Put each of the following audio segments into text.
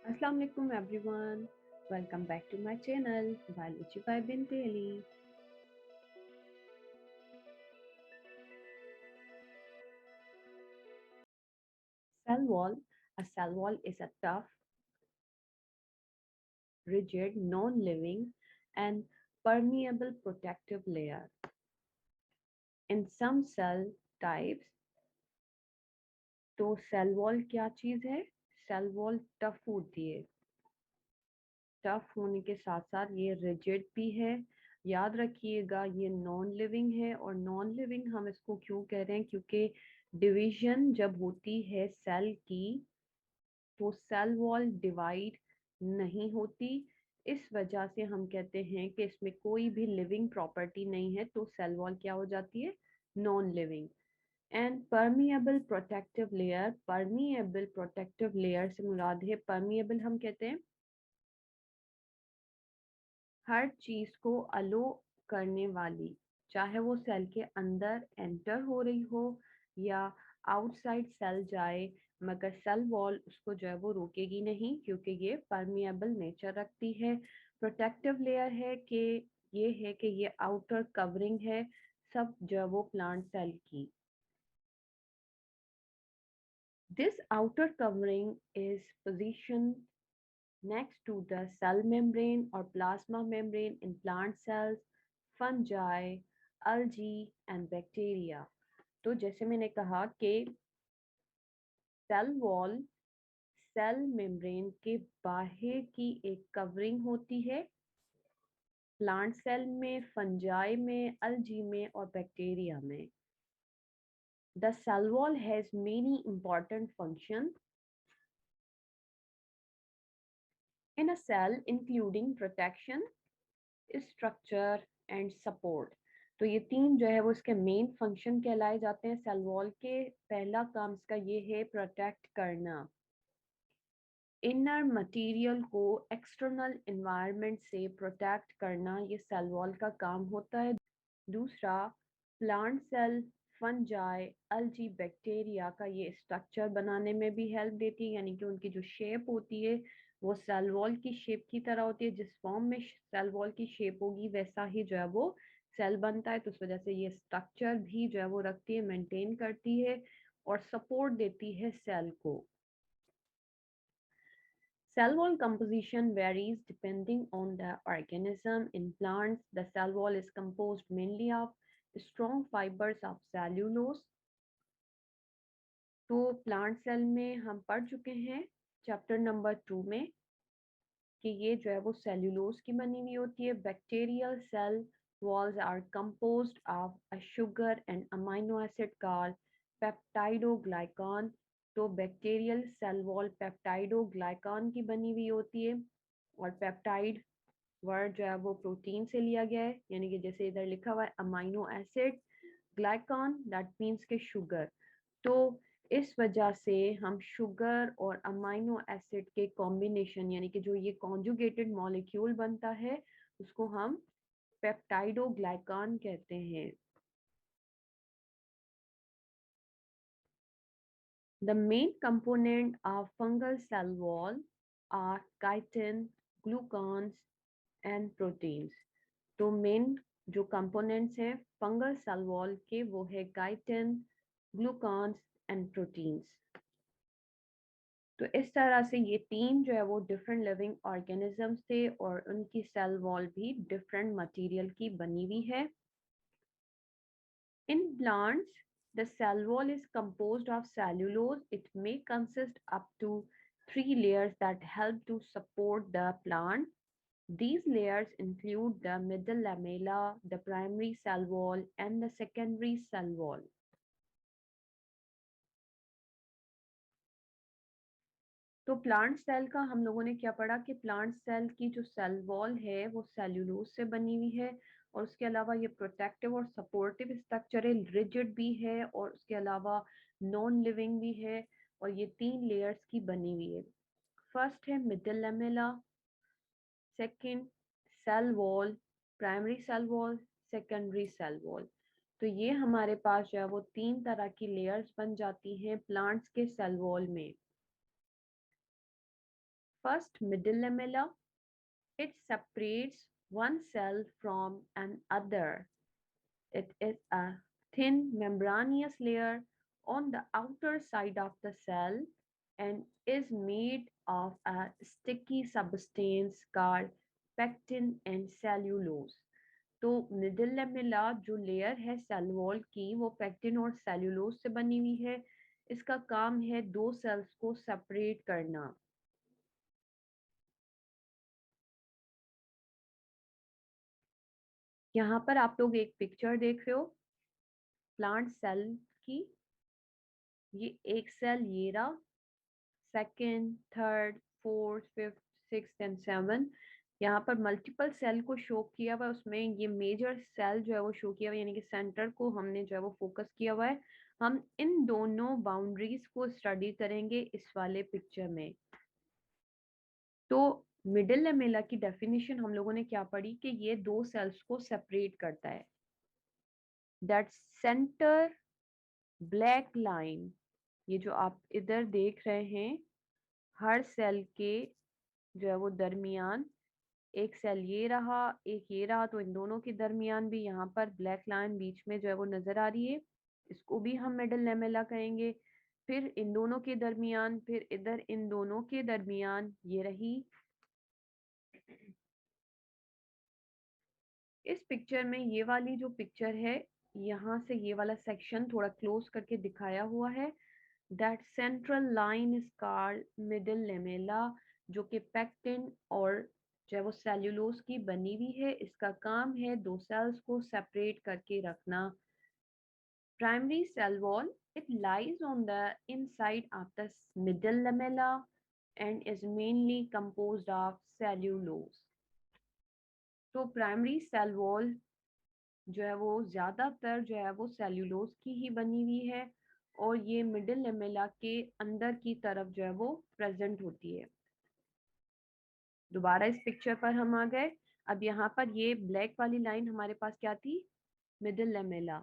Assalamu alaikum everyone. Welcome back to my channel Biology by Binti Ali. Cell wall. A cell wall is a tough, rigid, non-living and permeable protective layer. In some cell types, तो cell wall क्या चीज़ है? Cell wall tough होती है। Tough होने के साथ साथ ये रिजिड भी है। याद रखिएगा ये नॉन लिविंग है, और नॉन लिविंग हम इसको क्यों कह रहे हैं, क्योंकि डिवीजन जब होती है सेल की तो सेल वॉल डिवाइड नहीं होती। इस वजह से हम कहते हैं कि इसमें कोई भी लिविंग प्रॉपर्टी नहीं है, तो सेल वॉल क्या हो जाती है? Non living. And permeable protective layer, permeable protective layer से मुराद है, परमिएबल हम कहते हैं हर चीज को अलो करने वाली, चाहे वो सेल के अंदर एंटर हो रही हो या आउटसाइड सेल जाए, मगर सेल वॉल उसको जो है वो रोकेगी नहीं, क्योंकि ये परमिएबल नेचर रखती है। प्रोटेक्टिव लेयर है कि ये आउटर कवरिंग है सब जो है वो प्लांट सेल की। This outer covering is position next to the cell membrane or plasma membrane in plant cells, fungi, algae and bacteria. तो जैसे मैंने कहा कि सेल वॉल सेल मेम्ब्रेन के बाहर की एक कवरिंग होती है, प्लांट सेल में, फंजाई में, अलजी में और बैक्टीरिया में। The cell wall has many important functions in a cell including protection, structure and support. तो ये तीन जो है वो इसके मेन फंक्शन कहलाए जाते हैं सेल वॉल के। पहला काम इसका ये है प्रोटेक्ट करना, इनर मटेरियल को एक्सटर्नल एनवायरनमेंट से प्रोटेक्ट करना, ये सेल वॉल का काम होता है। दूसरा, प्लांट सेल, फंजाई, अल्जी, बैक्टीरिया का ये स्ट्रक्चर बनाने में भी हेल्प देती है, यानी कि उनकी जो शेप होती है वो सेल वॉल की शेप की तरह होती है। जिस फॉर्म में सेल वॉल की शेप होगी वैसा ही जो है वो सेल बनता है, तो उस वजह से ये स्ट्रक्चर भी जो है वो रखती है, मेंटेन करती है और सपोर्ट देती है सेल को। Cell wall composition varies depending on the organism. In plants, the cell wall is composed mainly of strong fibers of cellulose. तो प्लांट सेल में हम पढ़ चुके हैं चैप्टर नंबर 2 में कि ये जो है वो सेल्यूलोज की बनी हुई होती है। Bacterial cell walls are composed of a sugar and amino acid called peptidoglycan. तो बैक्टीरियल सेल वॉल पेप्टाइडोग्लाइकान की बनी हुई होती है, और पेप्टाइड वर्ड जो है वो प्रोटीन से लिया गया है, यानी कि जैसे इधर लिखा हुआ है amino acid, glycan that means के शुगर। तो इस वजह से हम शुगर और अमाइनो एसिड के कॉम्बिनेशन, यानी कि जो ये कॉन्जुगेटेड मॉलिक्यूल बनता है उसको हम पेप्टाइडोग्लाइकान कहते हैं। The main component of fungal cell wall are chitin, glucans and proteins. तो मेन जो कंपोनेंट्स हैं फंगल सेल वॉल के वो है काइटिन, ग्लूकान्स एंड प्रोटीन्स। तो इस तरह से ये तीन जो है वो डिफरेंट लिविंग ऑर्गेनिजम्स थे, और उनकी सेल वॉल भी डिफरेंट मटेरियल की बनी हुई है। In plants, the cell wall is composed of cellulose. It may consist up to 3 layers that help to support the plant. These layers include the middle lamella, the primary cell wall, and the secondary cell wall. तो plant cell का हम लोगों ने क्या पढ़ा कि plant cell की जो सेल वॉल है वो सेल्यूलोज से बनी हुई है, और उसके अलावा ये प्रोटेक्टिव और सपोर्टिव स्ट्रक्चर है, रिजिड भी है और उसके अलावा नॉन लिविंग भी है, और ये 3 लेयर्स की बनी हुई है। फर्स्ट है middle lamella, second cell wall, primary cell wall, secondary cell wall. तो ये हमारे पास जो है वो 3 तरह की लेयर्स बन जाती हैं प्लांट्स के सेल वॉल में। first middle lamella. It separates one cell from another. It is a thin membranous layer on the outer side of the cell and is made of a sticky substance called pectin and cellulose. तो middle lamella जो layer है cell wall की वो pectin और cellulose से बनी हुई है। इसका काम है दो सेल्स को सेपरेट करना। यहाँ पर आप लोग एक पिक्चर देख रहे हो प्लांट सेल की। ये एक सेल ये रहा, second, third, fourth, fifth, sixth and seven. यहाँ पर मल्टीपल सेल को शो किया हुआ है, उसमें ये मेजर सेल जो है वो शो किया हुआ है, यानी कि सेंटर को हमने जो है वो फोकस किया हुआ है। हम इन दोनों बाउंड्रीज को स्टडी करेंगे इस वाले पिक्चर में। तो मिडिल लेमेला की डेफिनेशन हम लोगों ने क्या पढ़ी कि ये दो सेल्स को सेपरेट करता है। दैट सेंटर ब्लैक लाइन, ये जो आप इधर देख रहे हैं, हर सेल के जो है वो दरमियान एक सेल ये रहा, एक ये रहा, तो इन दोनों के दरमियान भी यहाँ पर ब्लैक लाइन बीच में जो है वो नजर आ रही है, इसको भी हम मिडिल लेमेला कहेंगे। फिर इन दोनों के दरमियान, फिर इधर इन दोनों के दरमियान ये रही। इस पिक्चर में ये वाली जो पिक्चर है, यहाँ से ये वाला सेक्शन थोड़ा क्लोज करके दिखाया हुआ है। That central line is called middle lamella, जो कि पेक्टिन और जो है वो सेल्यूलोज की बनी हुई है। इसका काम है दो सेल्स को सेपरेट करके रखना। Primary cell wall, it lies on the inside of the middle lamella and is mainly composed of cellulose. तो प्राइमरी सेल वॉल जो है वो ज्यादातर जो है वो सेल्यूलोज की ही बनी हुई है और ये मिडिल लेमेला के अंदर की तरफ जो है वो प्रेजेंट होती है। दोबारा इस पिक्चर पर हम आ गए। अब यहाँ पर ये ब्लैक वाली लाइन हमारे पास क्या थी, मिडिल लेमेला।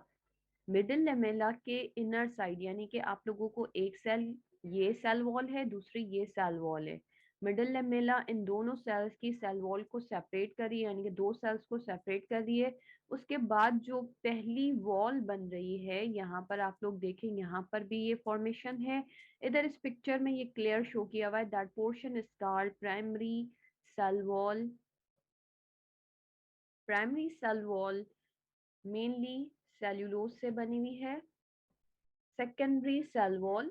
मिडिल लेमेला के इनर साइड, यानी कि आप लोगों को एक सेल ये सेल वॉल है, दूसरी ये सेल वॉल है। मिडिल लेमेला इन दोनों सेल्स की सेल वॉल को सेपरेट कर रही है, यानी कि दो सेल्स को सेपरेट कर रही है। उसके बाद जो पहली वॉल बन रही है, यहाँ पर आप लोग देखें, यहाँ पर भी ये फॉर्मेशन है। इधर इस पिक्चर में ये क्लियर शो किया हुआ है, that portion is called primary cell wall. Primary cell wall mainly cellulose से बनी हुई है। Secondary cell wall,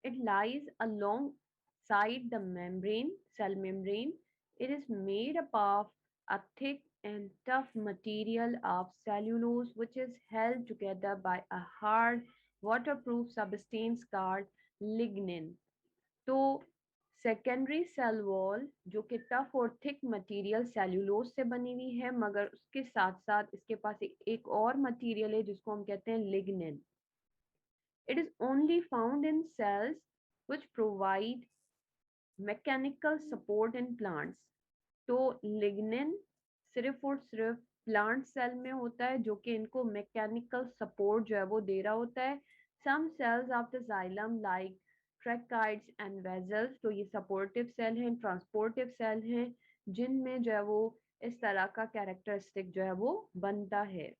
it lies alongside the membrane, cell membrane. It is made up of a thick and tough material of cellulose which is held together by a hard waterproof substance called lignin. तो secondary cell wall जो कि tough और thick material cellulose से बनी हुई है, मगर उसके साथ साथ इसके पास एक और मटेरियल है जिसको हम कहते हैं lignin. It is only found in cells which provide mechanical support in plants. तो लिग्निन सिर्फ और सिर्फ प्लांट सेल में होता है जो कि इनको मैकेनिकल सपोर्ट जो है वो दे रहा होता है। Some cells of the xylem like tracheids and vessels, तो ये सपोर्टिव सेल हैं, ट्रांसपोर्टिव सेल हैं, जिनमें जो है वो इस तरह का कैरेक्टरिस्टिक जो है वो बनता है।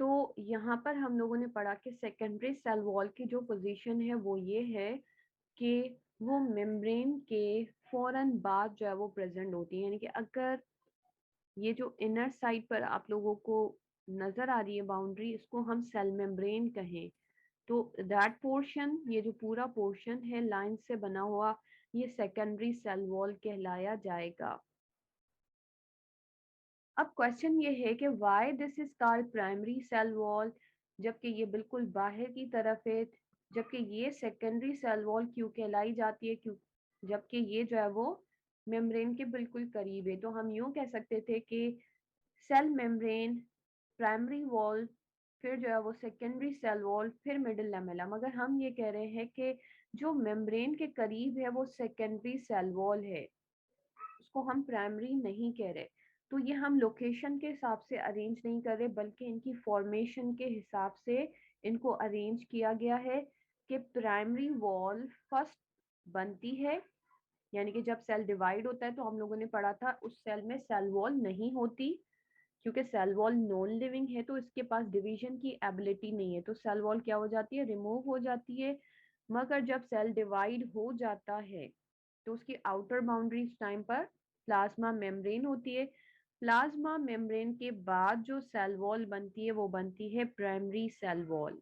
तो यहाँ पर हम लोगों ने पढ़ा कि सेकेंडरी सेल वॉल की जो पोजीशन है वो ये है कि वो मेम्ब्रेन के फौरन बाद जो है वो प्रेजेंट होती है, यानी कि अगर ये जो इनर साइड पर आप लोगों को नजर आ रही है बाउंड्री, इसको हम सेल मेम्ब्रेन कहें, तो दैट पोर्शन, ये जो पूरा पोर्शन है लाइन से बना हुआ, ये सेकेंडरी सेल वॉल कहलाया जाएगा। अब क्वेश्चन ये है कि why this is called primary cell wall, जबकि ये बिल्कुल बाहर की तरफ है, जबकि ये सेकेंडरी सेल वॉल क्यों कहलाई जाती है, क्यों, जबकि ये जो है वो मेम्ब्रेन के बिल्कुल करीब है। तो हम यूं कह सकते थे कि सेल मेम्ब्रेन, प्राइमरी वॉल, फिर जो है वो सेकेंडरी सेल वॉल, फिर मिडिल लेमेला। मगर हम ये कह रहे हैं कि जो मेम्ब्रेन के करीब है वो सेकेंडरी सेल वॉल है, उसको हम प्राइमरी नहीं कह रहे। तो ये हम लोकेशन के हिसाब से अरेंज नहीं कर रहे, बल्कि इनकी फॉर्मेशन के हिसाब से इनको अरेंज किया गया है कि प्राइमरी वॉल फर्स्ट बनती है, यानी कि जब सेल डिवाइड होता है तो हम लोगों ने पढ़ा था उस सेल में सेल वॉल नहीं होती, क्योंकि सेल वॉल नॉन लिविंग है तो इसके पास डिवीजन की एबिलिटी नहीं है, तो सेल वॉल क्या हो जाती है, रिमूव हो जाती है। मगर जब सेल डिवाइड हो जाता है तो उसकी आउटर बाउंड्री इस टाइम पर प्लाज्मा मेम्ब्रेन होती है। प्लाज्मा मेम्ब्रेन के बाद जो सेल वॉल बनती है वो बनती है प्राइमरी सेल वॉल,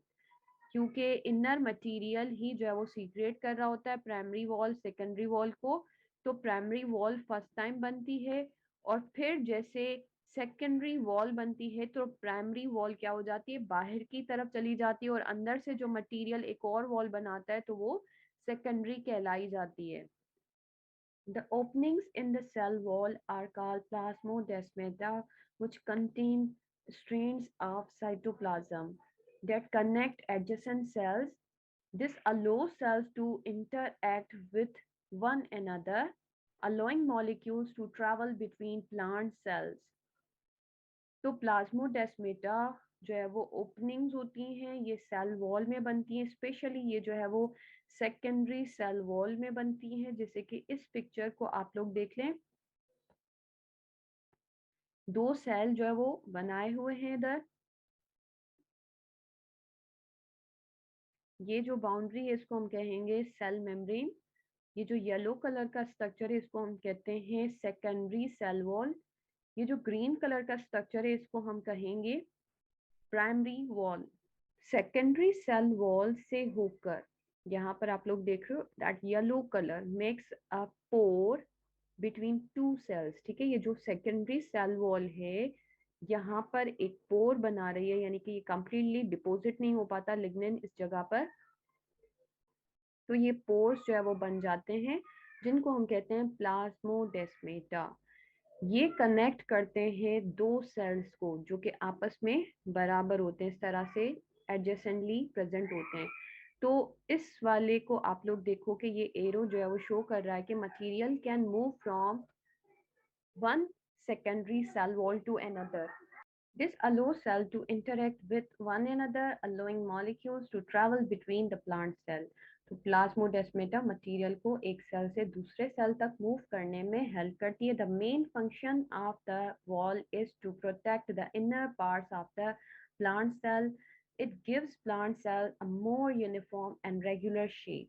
क्योंकि इनर मटेरियल ही जो है वो सीक्रेट कर रहा होता है प्राइमरी वॉल सेकेंडरी वॉल को। तो प्राइमरी वॉल फर्स्ट टाइम बनती है, और फिर जैसे सेकेंडरी वॉल बनती है तो प्राइमरी वॉल क्या हो जाती है, बाहर की तरफ चली जाती है, और अंदर से जो मटेरियल एक और वॉल बनाता है तो वो सेकेंडरी कहलाई जाती है। The openings in the cell wall are called plasmodesmata, which contain strands of cytoplasm that connect adjacent cells. This allows cells to interact with one another, allowing molecules to travel between plant cells. तो plasmodesmata जो है वो openings होती हैं, ये cell wall में बनती हैं, स्पेशली ये जो है वो सेकेंडरी सेल वॉल में बनती हैं, जैसे कि इस पिक्चर को आप लोग देख लें, दो सेल जो है वो बनाए हुए हैं इधर। ये जो बाउंड्री है इसको हम कहेंगे सेल मेम्ब्रेन। ये जो येलो कलर का स्ट्रक्चर है इसको हम कहते हैं सेकेंडरी सेल वॉल। ये जो ग्रीन कलर का स्ट्रक्चर है इसको हम कहेंगे primary wall. Secondary cell wall से होकर यहाँ पर आप लोग देख रहे हो that yellow colour makes a pore between two cells. ठीक है, ये जो सेकेंडरी सेल वॉल है यहाँ पर एक पोर बना रही है, यानी कि ये कंप्लीटली डिपॉजिट नहीं हो पाता लिग्निन इस जगह पर, तो ये पोर्स जो है वो बन जाते हैं, जिनको हम कहते हैं प्लाज्मोडेस्मेटा। ये कनेक्ट करते हैं दो सेल्स को जो कि आपस में बराबर होते हैं, इस तरह से एडजेसेंटली प्रेजेंट होते हैं। तो इस वाले को आप लोग देखो कि ये एरो जो है वो शो कर रहा है कि material can move from one secondary cell wall to another. This allows cells to interact with one another, allowing molecules to travel between the plant cell. तो प्लाज्मोडेस्मेटा मटेरियल को एक सेल से दूसरे सेल तक मूव करने में help करती है। The main function of the wall is to protect the inner parts of the plant cell. It gives plant cell a more uniform and regular shape.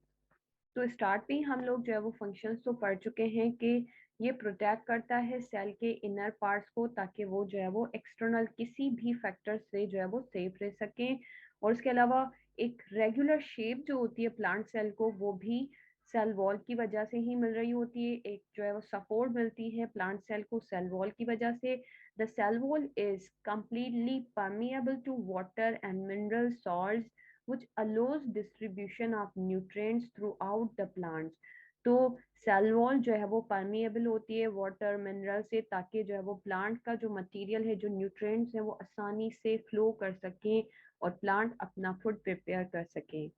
तो स्टार्ट में हम लोग जो है वो फंक्शंस तो पढ़ चुके हैं कि ये प्रोटेक्ट करता है सेल के इनर पार्ट्स को, ताकि वो जो है वो एक्सटर्नल किसी भी फैक्टर से जो है वो सेफ रह सकें। और उसके अलावा एक रेगुलर शेप जो होती है प्लांट सेल को, वो भी सेल वॉल की वजह से ही मिल रही होती है। एक जो है वो सपोर्ट मिलती है प्लांट सेल को सेल वॉल की वजह से। The cell wall is completely permeable to water and mineral salts, which allows distribution of nutrients throughout the plants. तो सेल वॉल जो है वो परमिएबल होती है वाटर मिनरल से, ताकि जो है वो प्लांट का जो मटेरियल है, जो न्यूट्रिएंट्स है, वो आसानी से फ्लो कर सकें और प्लांट अपना फूड प्रिपेयर कर सकें।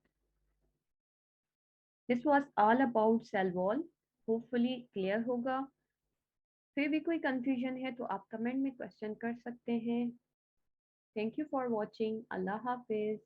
This was all about cell wall, hopefully clear होगा। फिर भी कोई कंफ्यूजन है तो आप कमेंट में क्वेश्चन कर सकते हैं। Thank you for watching. Allah Hafiz.